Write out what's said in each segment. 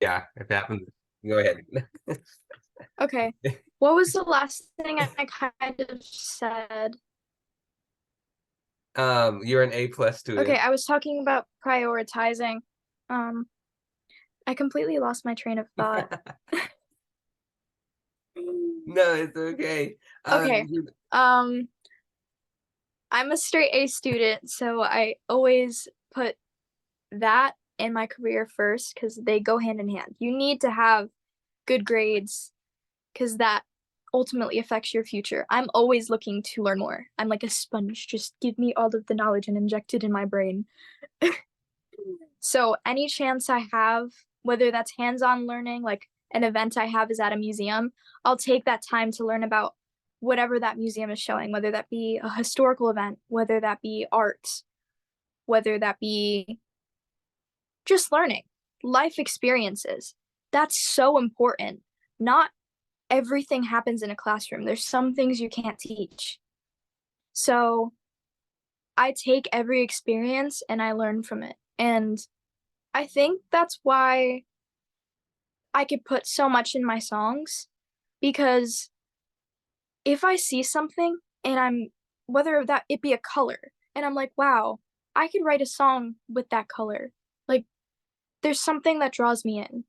Yeah, if it happens, go ahead. Okay. What was the last thing I kind of said? You're an A+ Okay, student. I was talking about prioritizing. Um, I completely lost my train of thought. No, it's okay. Okay. Um, I'm a straight A student, so I always put that and my career first because they go hand in hand. You need to have good grades because that ultimately affects your future. I'm always looking to learn more. I'm like a sponge. Just give me all of the knowledge and inject it in my brain. So any chance I have, whether that's hands-on learning, like an event I have is at a museum, I'll take that time to learn about whatever that museum is showing, whether that be a historical event, whether that be art, whether that be just learning, life experiences. That's so important. Not everything happens in a classroom. There's some things you can't teach. So I take every experience and I learn from it. And I think that's why I could put so much in my songs because if I see something and whether that it be a color, and I'm like, wow, I could write a song with that color. Like, there's something that draws me in.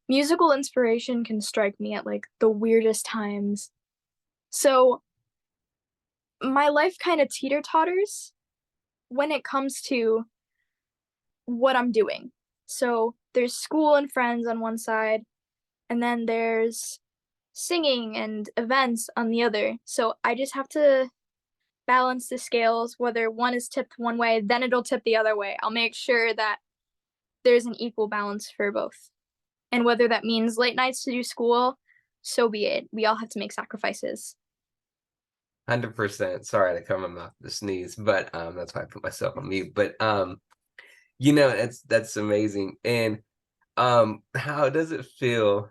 Musical inspiration can strike me at like the weirdest times. So my life kind of teeter totters when it comes to what I'm doing. So there's school and friends on one side, and then there's singing and events on the other. So I just have to balance the scales, whether one is tipped one way, then it'll tip the other way. I'll make sure that there's an equal balance for both. And whether that means late nights to do school, so be it. We all have to make sacrifices. 100%. Sorry to cover my mouth to sneeze, but that's why I put myself on mute. But that's amazing. And how does it feel?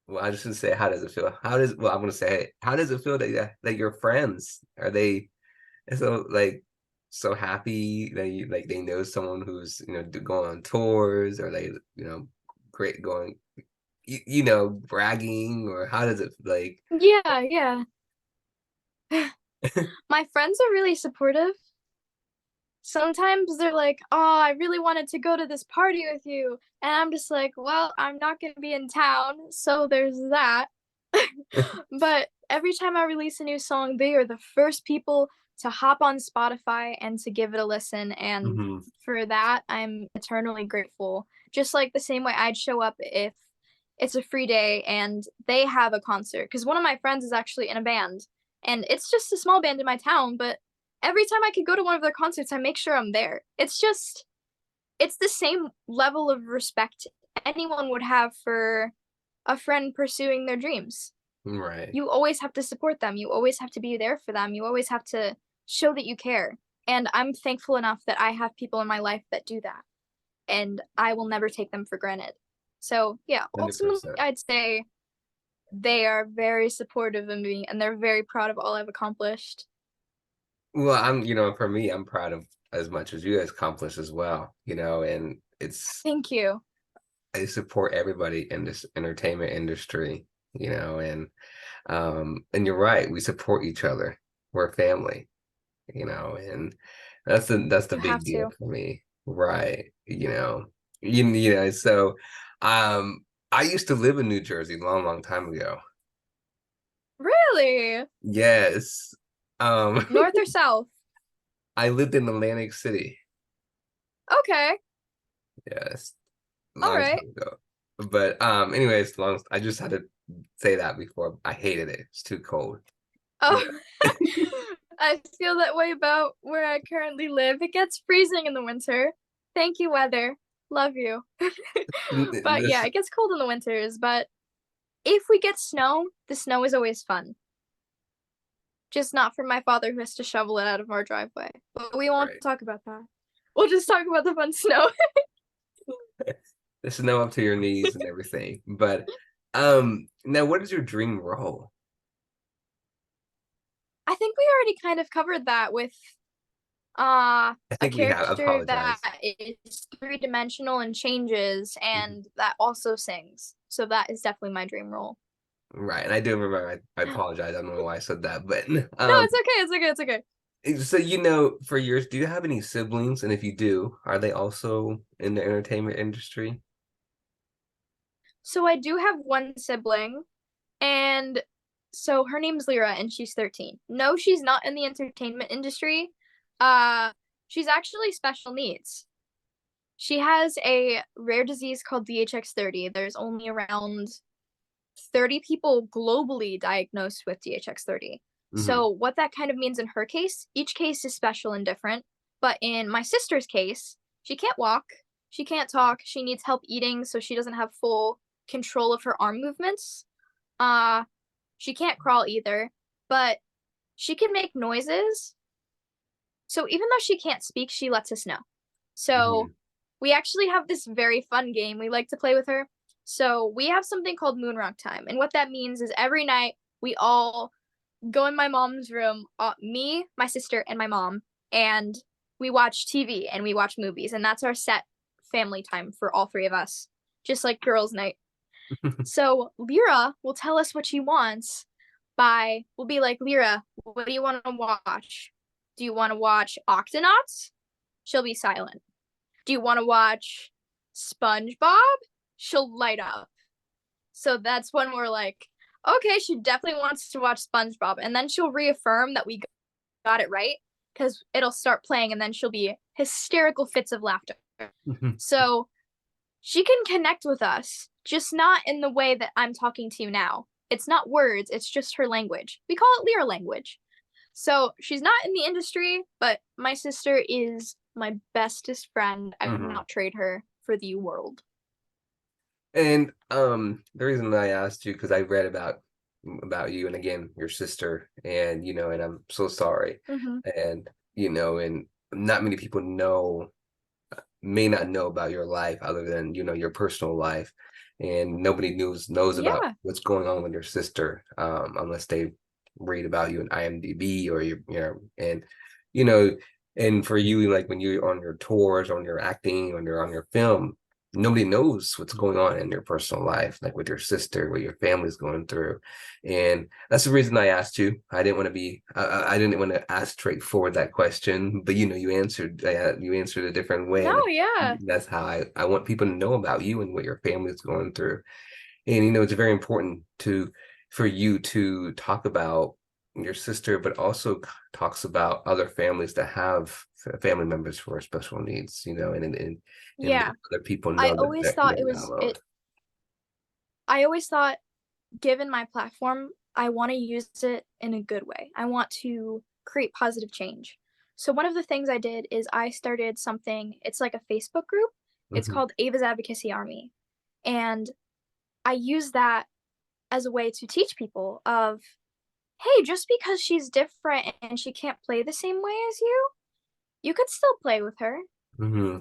Well, I just gonna say, how does it feel? I'm gonna say, how does it feel that your friends are they so like so happy that you like they know someone who's going on tours, or they great going bragging, or how does it like? Yeah, yeah. My friends are really supportive. Sometimes they're like, "Oh, I really wanted to go to this party with you." And I'm just like, "Well, I'm not going to be in town, so there's that." But every time I release a new song, they are the first people to hop on Spotify and to give it a listen. And Hmm. for that, I'm eternally grateful. Just like the same way I'd show up if it's a free day and they have a concert. Because one of my friends is actually in a band, and it's just a small band in my town, but every time I could go to one of their concerts, I make sure I'm there. It's the same level of respect anyone would have for a friend pursuing their dreams. Right. You always have to support them. You always have to be there for them. You always have to show that you care. And I'm thankful enough that I have people in my life that do that. And I will never take them for granted. So, yeah, ultimately, 100%. I'd say they are very supportive of me and they're very proud of all I've accomplished. Well, for me, I'm proud of as much as you guys accomplished as well, and Thank you. I support everybody in this entertainment industry, and you're right, we support each other. We're family, and that's the You have big deal to. for me. Right. So um I used to live in New Jersey a long, long time ago. Really? Yes. Um North or south? I lived in Atlantic City. Okay. Yes. A All long right. time ago. But anyways, I just had to say that before. I hated it. It's too cold. Oh, But I feel that way about where I currently live. It gets freezing in the winter. Thank you, weather. Love you. But yeah, this it gets cold in the winters. But if we get snow, the snow is always fun. Just not for my father who has to shovel it out of our driveway. But we won't right. talk about that. We'll just talk about the fun snow. The snow up to your knees and everything. But now what is your dream role? I think we already kind of covered that with I A think we have. I character that apologize. is three-dimensional and changes and that also sings. So that is definitely my dream role. Right, and I do remember. I apologize. I don't know why I said that, but No, it's okay. It's okay. It's okay. so for yours, do you have any siblings? And if you do, are they also in the entertainment industry? So I do have one sibling, and so her name's Lyra, and she's 13. No, she's not in the entertainment industry. Uh, she's actually special needs. She has a rare disease called DHX30. There's only around 30 people globally diagnosed with DHX30. Hmm. So, what that kind of means in her case, each case is special and different. But in my sister's case, she can't walk, she can't talk, she needs help eating, so she doesn't have full control of her arm movements. Uh, she can't crawl either, but she can make noises. So, even though she can't speak, she lets us know. So, Hmm. we actually have this very fun game we like to play with her. So we have something called moon rock time. And what that means is every night we all go in my mom's room, me, my sister, and my mom, and we watch TV and we watch movies. And that's our set family time for all three of us, just like girls' night. So Lyra will tell us what she wants we'll be like, Lyra, what do you want to watch? Do you want to watch Octonauts? She'll be silent. Do you want to watch SpongeBob? She'll light up. So that's when we're like, okay, she definitely wants to watch SpongeBob. And then she'll reaffirm that we got it right because it'll start playing and then she'll be hysterical fits of laughter. So she can connect with us, just not in the way that I'm talking to you now. It's not words, it's just her language. We call it Lyra language. So she's not in the industry, but my sister is my bestest friend. I would Hmm. not trade her for the world. And the reason that I asked you because I read about you and again your sister, and and I'm so sorry, Mm-hmm. and and not many people may not know about your life other than your personal life, and nobody knows about Yeah. what's going on with your sister unless they read about you in IMDb or and you know and for you, like when you're on your tours, on your acting, when you're on your film, nobody knows what's going on in your personal life, like with your sister, what your family's going through. And that's the reason I asked you. I didn't want to be I didn't want to ask straightforward that question, but you answered a different way, No, and yeah. that's how I want people to know about you and what your family is going through. And it's very important for you to talk about your sister, but also talks about other families that have family members who are special needs, and let Yeah. other people I know that always thought they're it not was alone. it I always thought given my platform, I want to use it in a good way. I want to create positive change. So one of the things I did is I started something, it's like a Facebook group. It's Hmm. called Ava's Advocacy Army. And I use that as a way to teach people of, hey, just because she's different and she can't play the same way as you could still play with her. Hmm.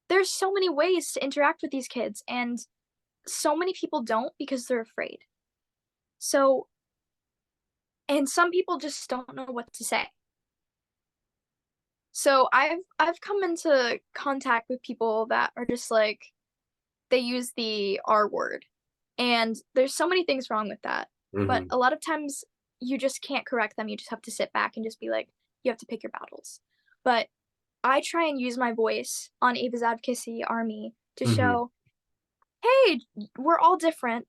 There's so many ways to interact with these kids, and so many people don't because they're afraid. So, and some people just don't know what to say. So I've come into contact with people that are just like they use the R word. And there's so many things wrong with that. But Hmm. a lot of times you just can't correct them. You just have to sit back and just be like, you have to pick your battles. But I try and use my voice on Ava's Advocacy Army to Hmm. show, hey, we're all different.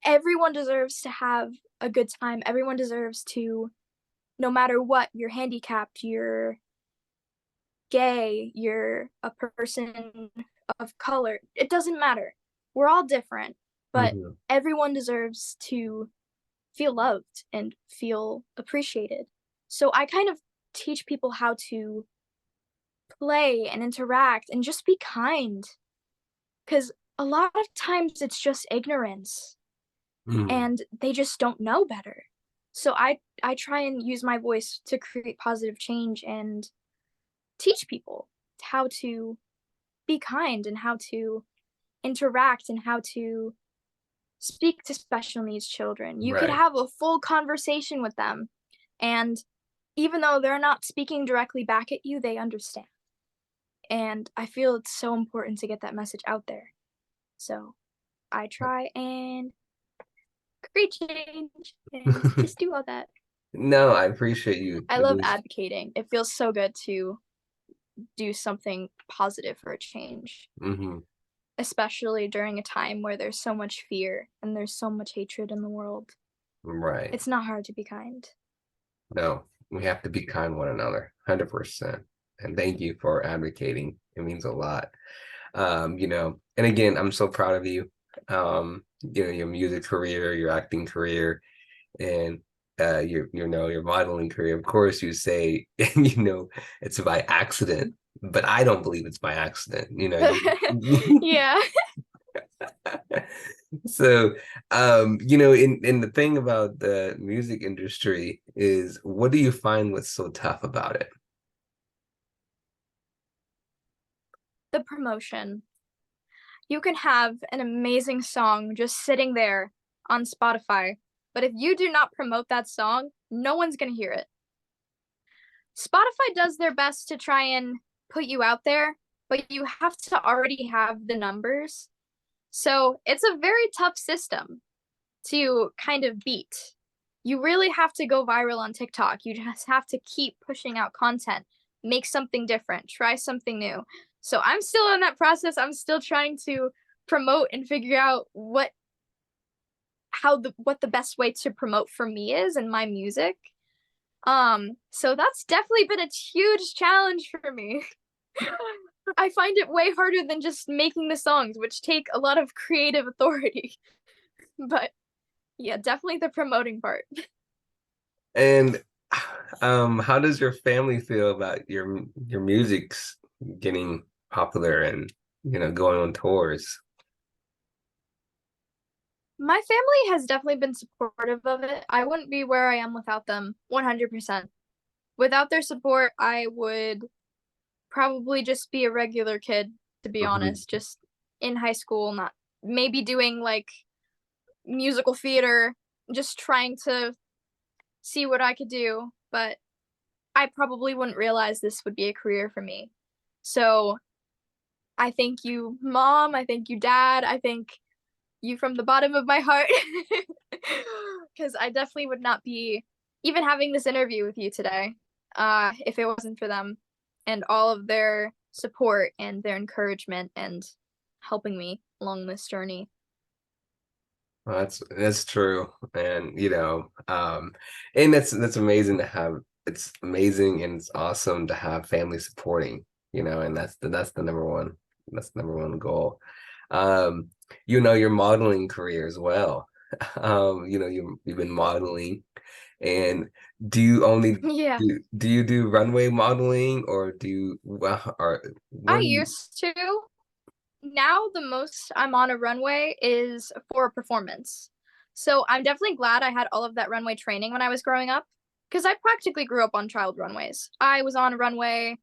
Everyone deserves to have a good time. Everyone deserves to, no matter what, you're handicapped, you're gay, you're a person of color. It doesn't matter. We're all different, but Hmm. everyone deserves to feel loved and feel appreciated. So I kind of teach people how to play and interact and just be kind because a lot of times it's just ignorance Hmm. and they just don't know better. So I try and use my voice to create positive change and teach people how to be kind and how to interact and how to speak to special needs children. You could Right. have a full conversation with them and even though they're not speaking directly back at you, they understand. And I feel it's so important to get that message out there. So I try and create change and just do all that. No, I appreciate you. I It love was, advocating. It feels so good to do something positive for a change, hmm especially during a time where there's so much fear and there's so much hatred in the world. right. It's not hard to be kind. No, we have to be kind to one another, 100%. And thank you for advocating. It means a lot. And again, I'm so proud of you. Your music career, your acting career, and your modeling career. Of course, you say, it's by accident, but I don't believe it's by accident. Yeah. So, in the thing about the music industry is, what do you find what's so tough about it? The promotion. You can have an amazing song just sitting there on Spotify, but if you do not promote that song, no one's going to hear it. Spotify does their best to try and put you out there, but you have to already have the numbers. So it's a very tough system to kind of beat. You really have to go viral on TikTok. You just have to keep pushing out content, make something different, try something new. So I'm still in that process. I'm still trying to promote and figure out what the best way to promote for me is and my music. So that's definitely been a huge challenge for me. I find it way harder than just making the songs, which take a lot of creative authority. But yeah, definitely the promoting part. And how does your family feel about your music's getting popular and going on tours? My family has definitely been supportive of it. I wouldn't be where I am without them 100%. Without their support, I would probably just be a regular kid, to be Mhm. honest, just in high school, not maybe doing like musical theater, just trying to see what I could do, but I probably wouldn't realize this would be a career for me. So I thank you, mom. I thank you, dad. I thank you from the bottom of my heart. Because I definitely would not be even having this interview with you today if it wasn't for them and all of their support and their encouragement and helping me along this journey. Well, that's true, and and that's amazing to have. It's amazing and it's awesome to have family supporting, and that's the number one. That's the number one goal. Um, your modeling career as well. You've been modeling, and do you only Yeah, do you do runway modeling or do you well or I what do you? used to. Now the most I'm on a runway is for a performance. So I'm definitely glad I had all of that runway training when I was growing up because I practically grew up on child runways. I was on a runway.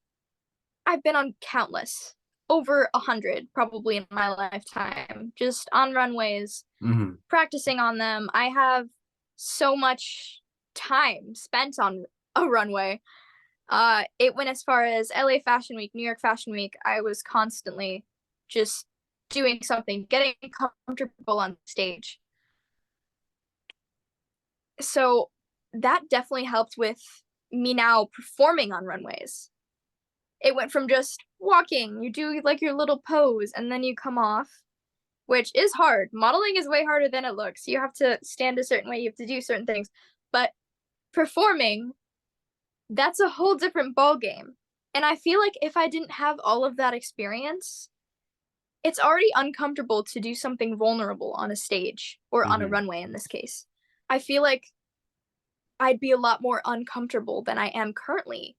I've been on countless, over 100 probably in my lifetime, just on runways, Mhm. practicing on them. I have so much time spent on a runway. It went as far as LA Fashion Week, New York Fashion Week. I was constantly just doing something, getting comfortable on stage. So that definitely helped with me now performing on runways. It went from just walking, you do like your little pose, and then you come off, which is hard. Modeling is way harder than it looks. You have to stand a certain way, you have to do certain things. But performing, that's a whole different ball game. And I feel like if I didn't have all of that experience, it's already uncomfortable to do something vulnerable on a stage or on a Mhm. runway in this case. I feel like I'd be a lot more uncomfortable than I am currently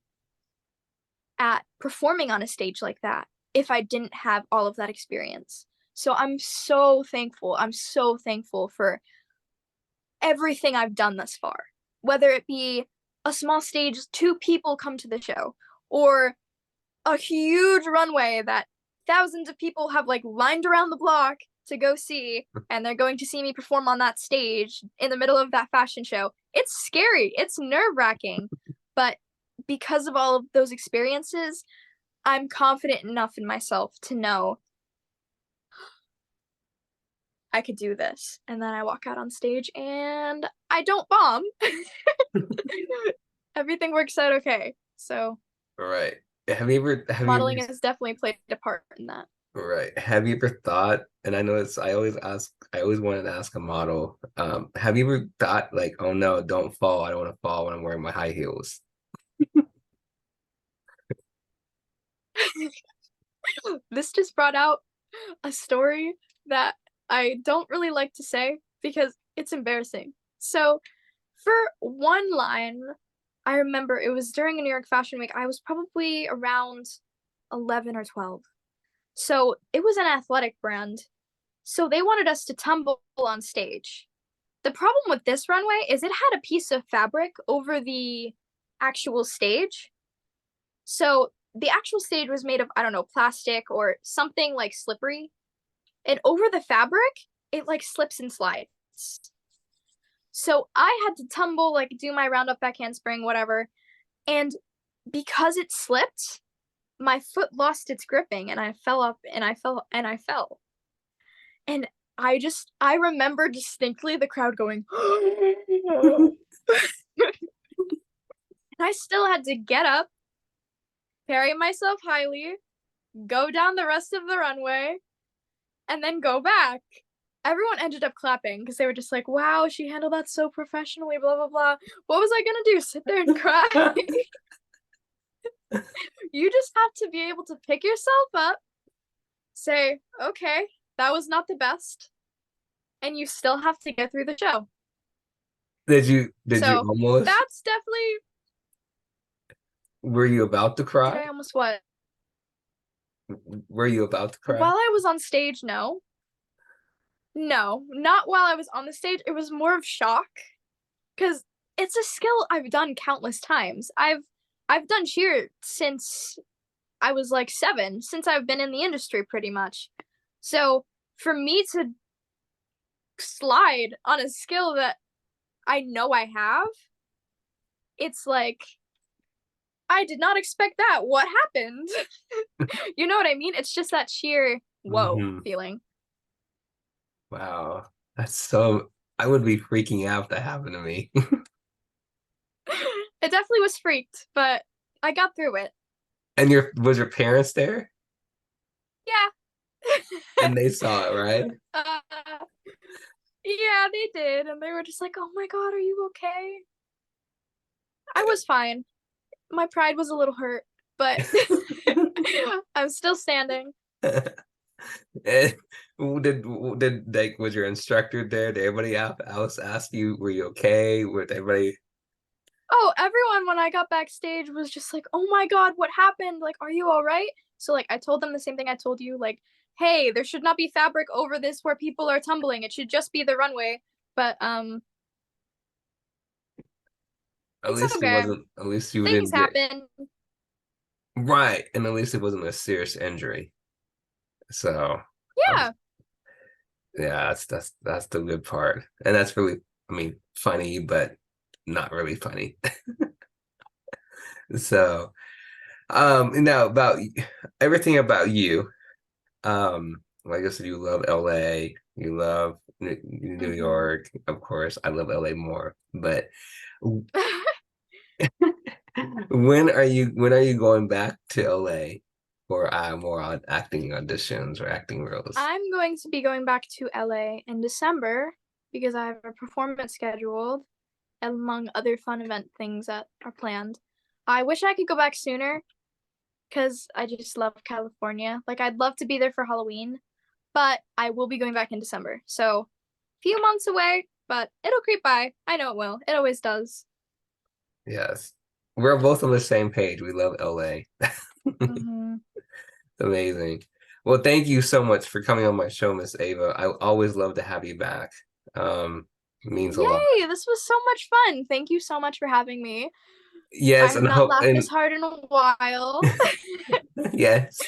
at performing on a stage like that if I didn't have all of that experience. So I'm so thankful. I'm so thankful for everything I've done thus far, whether it be a small stage, two people come to the show, or a huge runway that thousands of people have like lined around the block to go see, and they're going to see me perform on that stage in the middle of that fashion show. It's scary, it's nerve wracking, but because of all of those experiences, I'm confident enough in myself to know I could do this. And then I walk out on stage and I don't bomb. Everything works out okay. So Right. Have you ever modeling has definitely played a part in that. right. Have you ever thought, and I know it's I always wanted to ask a model, have you ever thought like, oh no, don't fall. I don't want to fall when I'm wearing my high heels. This just brought out a story that I don't really like to say because it's embarrassing. So, for one line, I remember it was during a New York Fashion Week. I was probably around 11 or 12. So, it was an athletic brand. So, they wanted us to tumble on stage. The problem with this runway is it had a piece of fabric over the actual stage. So, the actual stage was made of, I don't know, plastic or something like slippery. And over the fabric, it like slips and slides. So I had to tumble, like do my round up back handspring, whatever. And because it slipped, my foot lost its gripping and I fell up and I fell and I fell. And I remember distinctly the crowd going, and I still had to get up, carry myself highly, go down the rest of the runway, and then go back. Everyone ended up clapping because they were just like, wow, she handled that so professionally, blah, blah, blah. What was I going to do? Sit there and cry? You just have to be able to pick yourself up, say, okay, that was not the best, and you still have to get through the show. Did you So almost, that's definitely, were you about to did cry? I almost what? Were you about to cry? While I was on stage, no. No, not while I was on the stage. It was more of shock because it's a skill I've done countless times. I've done cheer since I was like 7, since I've been in the industry pretty much. So for me to slide on a skill that I know I have, it's like I did not expect that. What happened? You know what I mean? It's just that sheer whoa Hmm. feeling. Wow. That's so, I would be freaking out if that happened to me. It definitely was freaked, but I got through it. And was your parents there? Yeah. And they saw it, right? uh, yeah, they did. And they were just like, oh my God, are you okay? I was fine. My pride was a little hurt, but I'm still standing. And did like was your instructor there? Did everybody else ask you, were you okay? With everybody? Oh, everyone when I got backstage was just like, "Oh my God, what happened? Like, are you all right?" So like I told them the same thing I told you, like, "Hey, there should not be fabric over this where people are tumbling. It should just be the runway." But At it's least it okay. wasn't. At least you Things didn't get happen. right, and at least it wasn't a serious injury. So, um, Yeah. yeah, that's the good part, and that's really, I mean, funny, but not really funny. So, now about everything about you. Like I said, you love LA, you love New Mm-hmm. York, of course. I love LA more, but when are you going back to LA for more on acting auditions or acting roles? I'm going to be going back to LA in December because I have a performance scheduled among other fun event things that are planned. I wish I could go back sooner because I just love California. Like, I'd love to be there for Halloween, but I will be going back in December. So, few months away, but it'll creep by. I know it will. It always does. Yes. We're both on the same page. We love LA. Mm-hmm. Amazing. Well, thank you so much for coming on my show, Miss Ava. I always love to have you back. It means a lot. Yay! This was so much fun. Thank you so much for having me. I Yes, have and not hope laughed and this hard in a while. yes.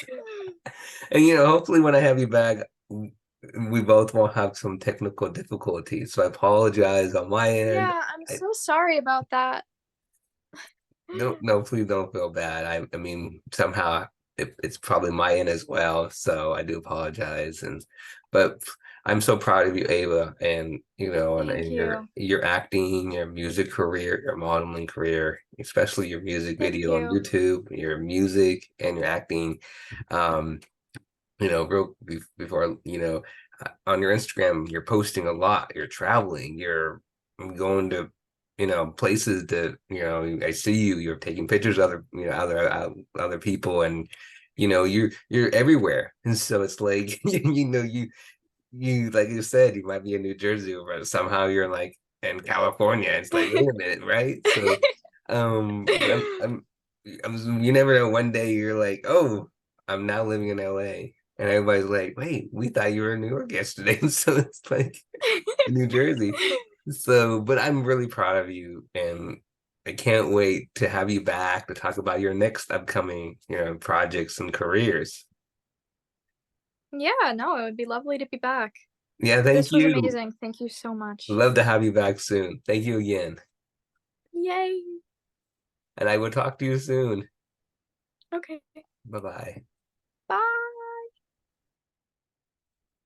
And hopefully when I have you back, we both won't have some technical difficulties. So I apologize on my end. Yeah, I'm I, so sorry about that. no, please don't feel bad. I mean, somehow it's probably my end as well, so I do apologize. But I'm so proud of you, Ava, and Thank and your you. your acting, your music career, your modeling career, especially your music Thank video on you. YouTube, your music and your acting. Um, before, on your Instagram, you're posting a lot, you're traveling, you're going to, places that, I see you're taking pictures of other people, and, you're everywhere. And so it's like, like you said, you might be in New Jersey, but somehow you're like in California. It's like, wait a minute, right? So, but you never know. One day you're like, oh, I'm now living in LA, and everybody's like, wait, we thought you were in New York yesterday. So it's like in New Jersey. So, but I'm really proud of you, and I can't wait to have you back to talk about your next upcoming, projects and careers. Yeah, no, it would be lovely to be back. Yeah, thank This was you. amazing. Thank you so much. Love to have you back soon. Thank you again. Yay. And I will talk to you soon. Okay. Bye bye.